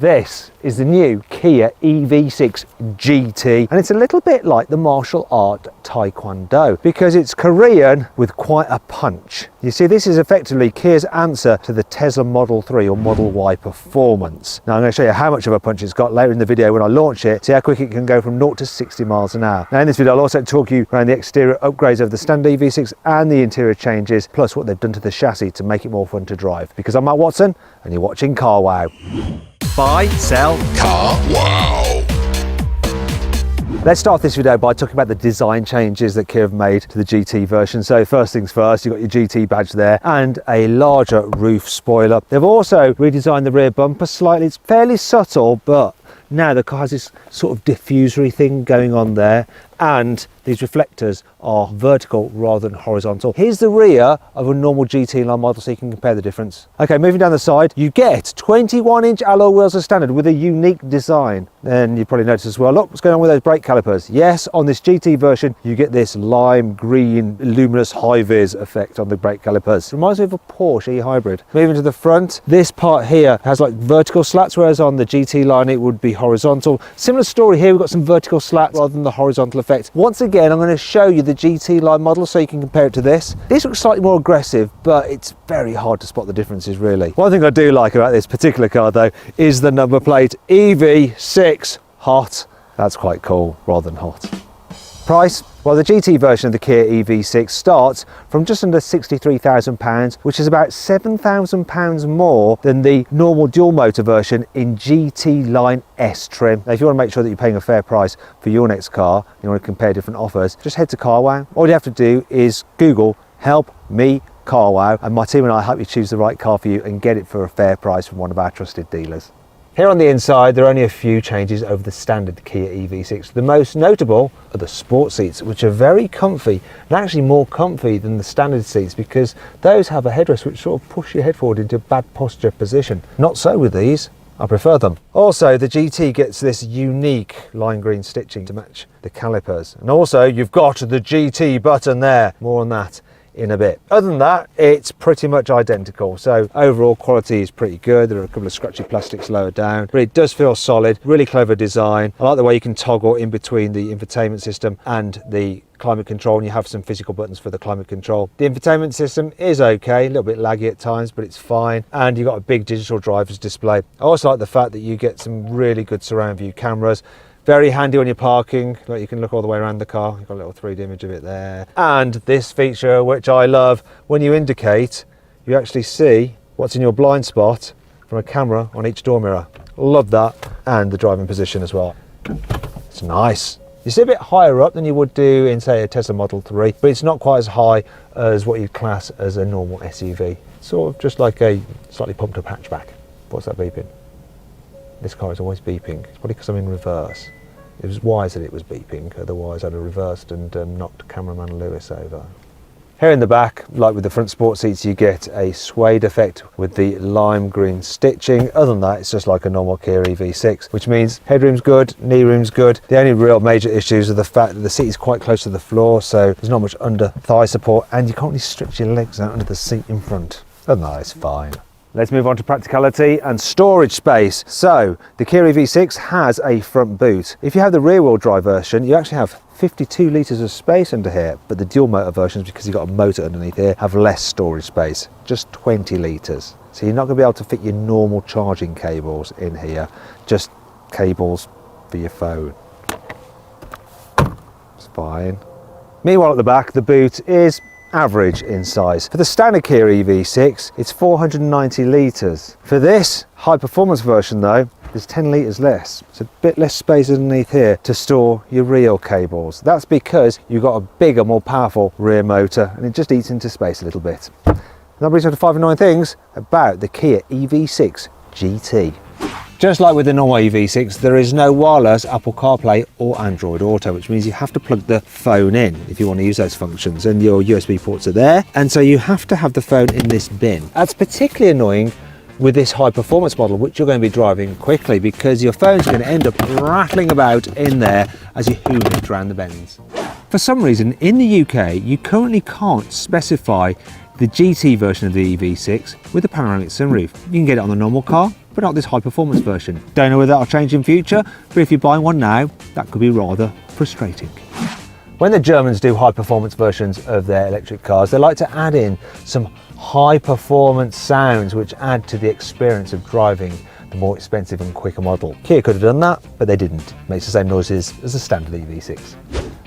This is the new Kia EV6 GT, and it's a little bit like the martial art Taekwondo because it's Korean with quite a punch. You see, this is effectively Kia's answer to the Tesla Model 3 or Model Y Performance. Now I'm going to show you how much of a punch it's got later in the video when I launch it, see how quick it can go from 0 to 60 miles an hour. Now in this video I'll also talk you around the exterior upgrades of the standard EV6 and the interior changes, plus what they've done to the chassis to make it more fun to drive. Because I'm Matt Watson and you're watching CarWow. Buy, sell, CarWow. Let's start this video by talking about the design changes that Kia have made to the GT version. So first things first, you've got your GT badge there and a larger roof spoiler. They've also redesigned the rear bumper slightly. It's fairly subtle, but now the car has this sort of diffusory thing going on there, and these reflectors are vertical rather than horizontal. Here's the rear of a normal GT line model so you can compare the difference. Okay, moving down the side, you get 21-inch alloy wheels as standard with a unique design. And you probably noticed as well, look, what's going on with those brake calipers? Yes, on this GT version, you get this lime green luminous high-vis effect on the brake calipers. Reminds me of a Porsche e-hybrid. Moving to the front, this part here has like vertical slats, whereas on the GT line it would be horizontal. Similar story here, we've got some vertical slats rather than the horizontal effect. Once again, I'm going to show you the GT line model so you can compare it to this. This looks slightly more aggressive, but it's very hard to spot the differences really. One thing I do like about this particular car though is the number plate EV6 hot. That's quite cool rather than hot. Price? Well, the GT version of the Kia EV6 starts from just under £63,000, which is about £7,000 more than the normal dual motor version in GT Line S trim. Now, if you want to make sure that you're paying a fair price for your next car, you want to compare different offers, just head to CarWow. All you have to do is Google "Help Me CarWow" and my team and I help you choose the right car for you and get it for a fair price from one of our trusted dealers. Here on the inside, there are only a few changes over the standard Kia EV6. The most notable are the sport seats, which are very comfy, and actually more comfy than the standard seats because those have a headrest which sort of push your head forward into a bad posture position. Not so with these. I prefer them. Also, the GT gets this unique lime green stitching to match the calipers. And also, you've got the GT button there. More on that in a bit. Other than that, it's pretty much identical. So overall quality is pretty good. There are a couple of scratchy plastics lower down, but it does feel solid. Really clever design. I like the way you can toggle in between the infotainment system and the climate control, and you have some physical buttons for the climate control. The infotainment system is okay, a little bit laggy at times, but it's fine. And you've got a big digital driver's display. I also like the fact that you get some really good surround view cameras. Very handy when you're parking, like you can look all the way around the car. You've got a little 3D image of it there. And this feature, which I love, when you indicate, you actually see what's in your blind spot from a camera on each door mirror. Love that. And the driving position as well. It's nice. You see a bit higher up than you would do in, say, a Tesla Model 3, but it's not quite as high as what you'd class as a normal SUV. Sort of just like a slightly pumped up hatchback. What's that beeping? This car is always beeping. It's probably because I'm in reverse. It was wise that it was beeping, otherwise I'd have reversed and knocked cameraman Lewis over. Here in the back, like with the front sport seats, you get a suede effect with the lime green stitching. Other than that, it's just like a normal Kia EV6, which means headroom's good, knee room's good. The only real major issues are the fact that the seat is quite close to the floor, so there's not much under thigh support, and you can't really stretch your legs out under the seat in front. Other than that, it's fine. Let's move on to practicality and storage space. So the Kia EV6 has a front boot. If you have the rear wheel drive version, you actually have 52 litres of space under here, but the dual motor versions, because you've got a motor underneath here, have less storage space, just 20 litres. So you're not going to be able to fit your normal charging cables in here, just cables for your phone. It's fine. Meanwhile at the back, the boot is average in size. For the standard Kia EV6, it's 490 litres. For this high performance version though, there's 10 litres less. So a bit less space underneath here to store your rear cables. That's because you've got a bigger, more powerful rear motor and it just eats into space a little bit. And that brings us to 5 annoying things about the Kia EV6 GT. Just like with the normal EV6, there is no wireless Apple CarPlay or Android Auto, which means you have to plug the phone in if you want to use those functions, and your USB ports are there, and so you have to have the phone in this bin. That's particularly annoying with this high performance model, which you're going to be driving quickly because your phone's going to end up rattling about in there as you hoon it around the bends. For some reason, in the UK, you currently can't specify the GT version of the EV6 with a panoramic sunroof. You can get it on the normal car, but not this high performance version. Don't know whether that'll change in future, but if you're buying one now, that could be rather frustrating. When the Germans do high performance versions of their electric cars, they like to add in some high performance sounds which add to the experience of driving the more expensive and quicker model. Kia could have done that, but they didn't. It makes the same noises as the standard EV6.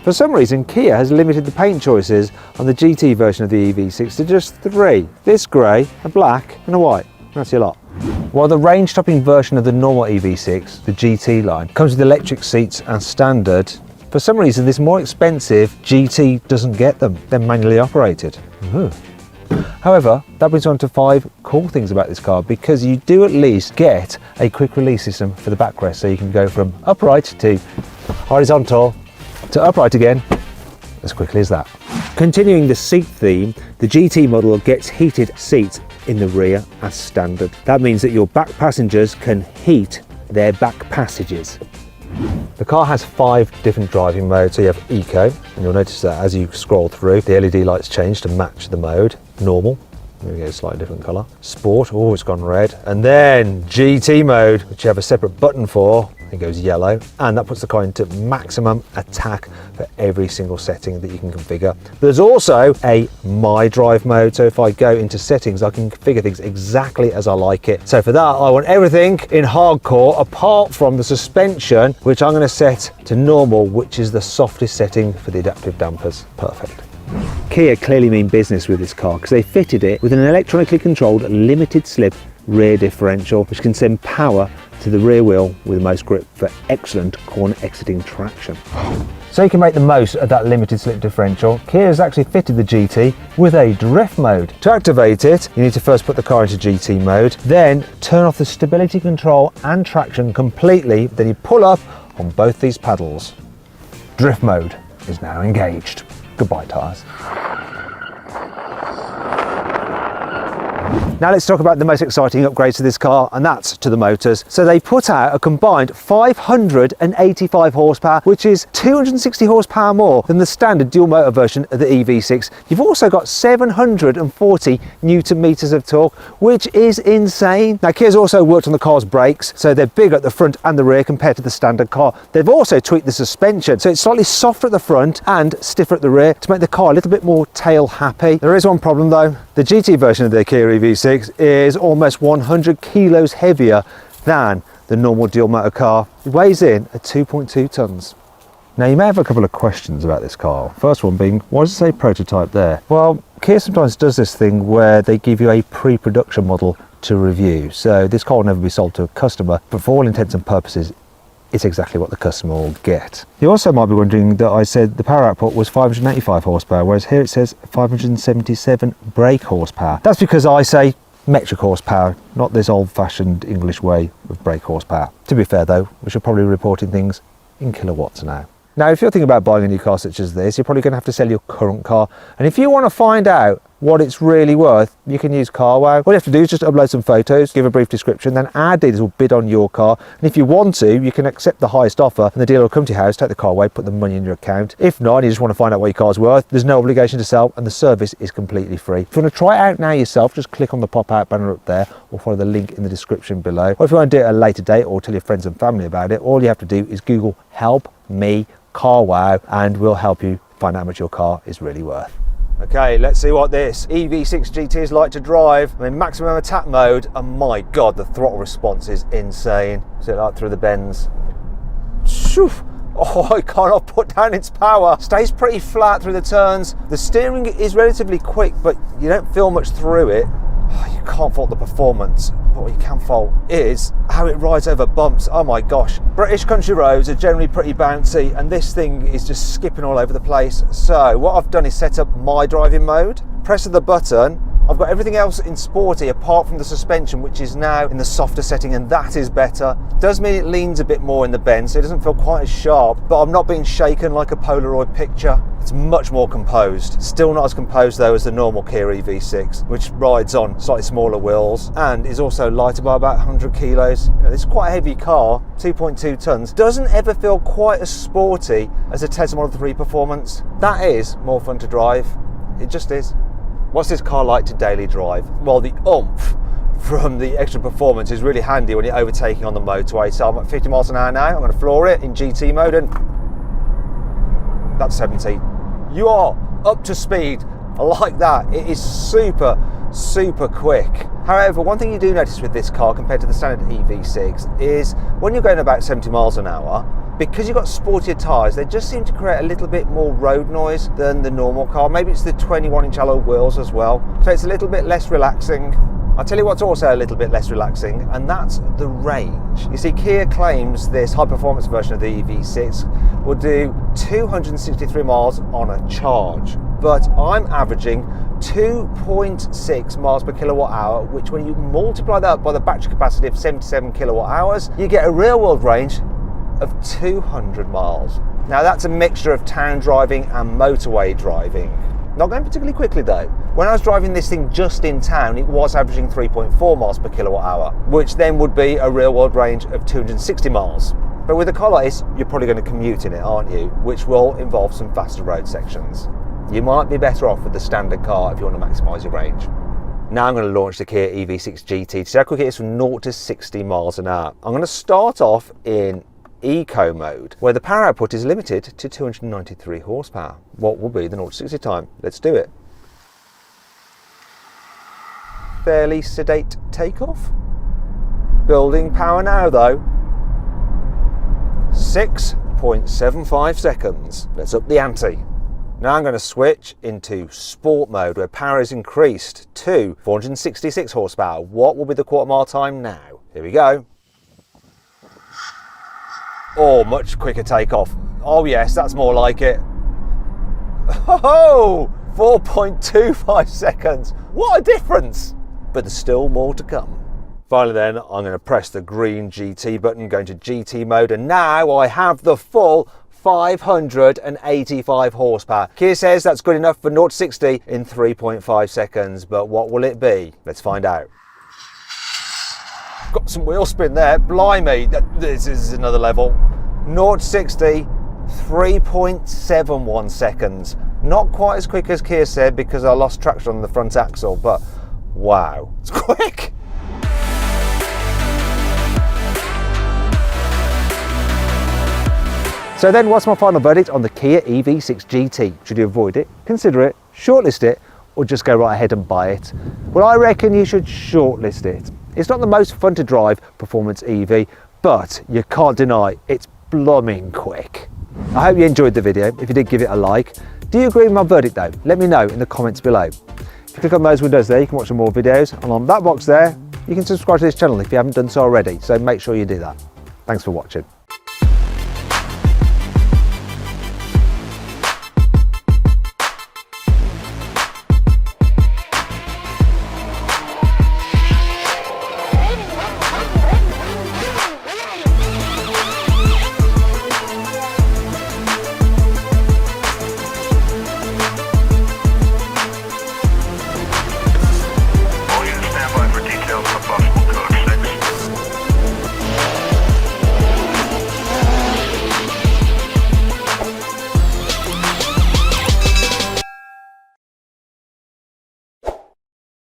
For some reason, Kia has limited the paint choices on the GT version of the EV6 to just 3. This grey, a black and a white. That's your lot. While the range-topping version of the normal EV6, the GT line, comes with electric seats and standard, for some reason this more expensive GT doesn't get them. They're manually operated. Ooh. However, that brings on to 5 cool things about this car, because you do at least get a quick release system for the backrest, so you can go from upright to horizontal to upright again as quickly as that. Continuing the seat theme, the GT model gets heated seats in the rear as standard. That means that your back passengers can heat their back passages. The car has 5 different driving modes. So you have Eco, and you'll notice that as you scroll through, the LED lights change to match the mode. Normal, there we go, slightly different colour. Sport, oh, it's gone red. And then GT mode, which you have a separate button for. It goes yellow, and that puts the car into maximum attack for every single setting that you can configure. There's also a My Drive mode, so if I go into settings, I can configure things exactly as I like it. So for that, I want everything in hardcore apart from the suspension, which I'm going to set to normal, which is the softest setting for the adaptive dampers. Perfect. Kia clearly mean business with this car, because they fitted it with an electronically controlled limited slip rear differential, which can send power to the rear wheel with the most grip for excellent corner exiting traction. So you can make the most of that limited slip differential, Kia has actually fitted the GT with a drift mode. To activate it, you need to first put the car into GT mode, then turn off the stability control and traction completely, then you pull up on both these paddles. Drift mode is now engaged. Goodbye tyres. Now let's talk about the most exciting upgrades to this car, and that's to the motors. So they put out a combined 585 horsepower, which is 260 horsepower more than the standard dual motor version of the EV6. You've also got 740 Newton meters of torque, which is insane. Now Kia's also worked on the car's brakes, so they're bigger at the front and the rear compared to the standard car. They've also tweaked the suspension, so it's slightly softer at the front and stiffer at the rear to make the car a little bit more tail happy. There is one problem though. The GT version of the Kia EV6 is almost 100 kilos heavier than the normal dual motor car. It weighs in at 2.2 tons. Now you may have a couple of questions about this car. First one being, why does it say prototype there? Well, Kia sometimes does this thing where they give you a pre-production model to review. So this car will never be sold to a customer, but for all intents and purposes, it's exactly what the customer will get. You also might be wondering that I said the power output was 585 horsepower, whereas here it says 577 brake horsepower. That's because I say metric horsepower, not this old-fashioned English way of brake horsepower. To be fair though, we should probably be reporting things in kilowatts now. Now, if you're thinking about buying a new car such as this, you're probably going to have to sell your current car. And if you want to find out what it's really worth, you can use carwow. All you have to do is just upload some photos, give a brief description, then our dealers will bid on your car. And if you want to, you can accept the highest offer and the dealer will come to your house, take the car away, put the money in your account. If not, and you just want to find out what your car's worth, there's no obligation to sell and the service is completely free. If you want to try it out now yourself, just click on the pop-out banner up there or follow the link in the description below. Or if you want to do it at a later date or tell your friends and family about it, all you have to do is Google "Help Me Carwow" and we'll help you find out how much your car is really worth. Okay, let's see what this EV6 GT is like to drive. I'm in maximum attack mode and my god, the throttle response is insane. See it like through the bends. Shoof. Oh, I cannot put down its power. Stays pretty flat through the turns. The steering is relatively quick, but you don't feel much through it. You can't fault the performance, but what you can fault is how it rides over bumps. Oh my gosh. British country roads are generally pretty bouncy and this thing is just skipping all over the place. So what I've done is set up my driving mode, press the button. I've got everything else in sporty apart from the suspension, which is now in the softer setting, and that is better. Does mean it leans a bit more in the bend, so it doesn't feel quite as sharp, but I'm not being shaken like a Polaroid picture. It's much more composed. Still not as composed though as the normal Kia EV6, which rides on slightly smaller wheels and is also lighter by about 100 kilos. You know, this is quite a heavy car, 2.2 tons. Doesn't ever feel quite as sporty as a Tesla Model 3 Performance. That is more fun to drive. It just is. What's this car like to daily drive? Well, the oomph from the extra performance is really handy when you're overtaking on the motorway. So I'm at 50 miles an hour now. I'm going to floor it in GT mode, and that's 70. You are up to speed like that. It is super quick. However, one thing you do notice with this car compared to the standard EV6 is when you're going about 70 miles an hour, because you've got sportier tyres, they just seem to create a little bit more road noise than the normal car. Maybe it's the 21-inch alloy wheels as well, so it's a little bit less relaxing. I'll tell you what's also a little bit less relaxing, and that's the range. You see, Kia claims this high-performance version of the EV6 will do 263 miles on a charge, but I'm averaging 2.6 miles per kilowatt hour, which when you multiply that by the battery capacity of 77 kilowatt hours, you get a real-world range of 200 miles. Now that's a mixture of town driving and motorway driving. Not going particularly quickly though. When I was driving this thing just in town, it was averaging 3.4 miles per kilowatt hour, which then would be a real world range of 260 miles. But with a car like this, you're probably going to commute in it, aren't you? Which will involve some faster road sections. You might be better off with the standard car if you want to maximise your range. Now I'm going to launch the Kia EV6 GT to see how quick it is from 0 to 60 miles an hour. I'm going to start off in Eco mode, where the power output is limited to 293 horsepower. What will be the 0 to 60 time? Let's do it. Fairly sedate takeoff. Building power now though. 6.75 seconds. Let's up the ante. Now I'm going to switch into sport mode, where power is increased to 466 horsepower. What will be the quarter mile time now? Here we go. Oh, much quicker takeoff. Oh yes, that's more like it. Oh, 4.25 seconds. What a difference. But there's still more to come. Finally then, I'm going to press the green GT button, go into GT mode, and now I have the full 585 horsepower. Kia says that's good enough for 0 to 60 in 3.5 seconds, but what will it be? Let's find out. Got some wheel spin there, blimey, this is another level. 0 to 60, 3.71 seconds. Not quite as quick as Kia said because I lost traction on the front axle, but wow, it's quick. So then what's my final verdict on the Kia EV6 GT? Should you avoid it, consider it, shortlist it, or just go right ahead and buy it? Well, I reckon you should shortlist it. It's not the most fun to drive performance EV, but you can't deny it's blooming quick. I hope you enjoyed the video. If you did, give it a like. Do you agree with my verdict though? Let me know in the comments below. If you click on those windows there, you can watch some more videos, and on that box there, you can subscribe to this channel if you haven't done so already, so make sure you do that. Thanks for watching.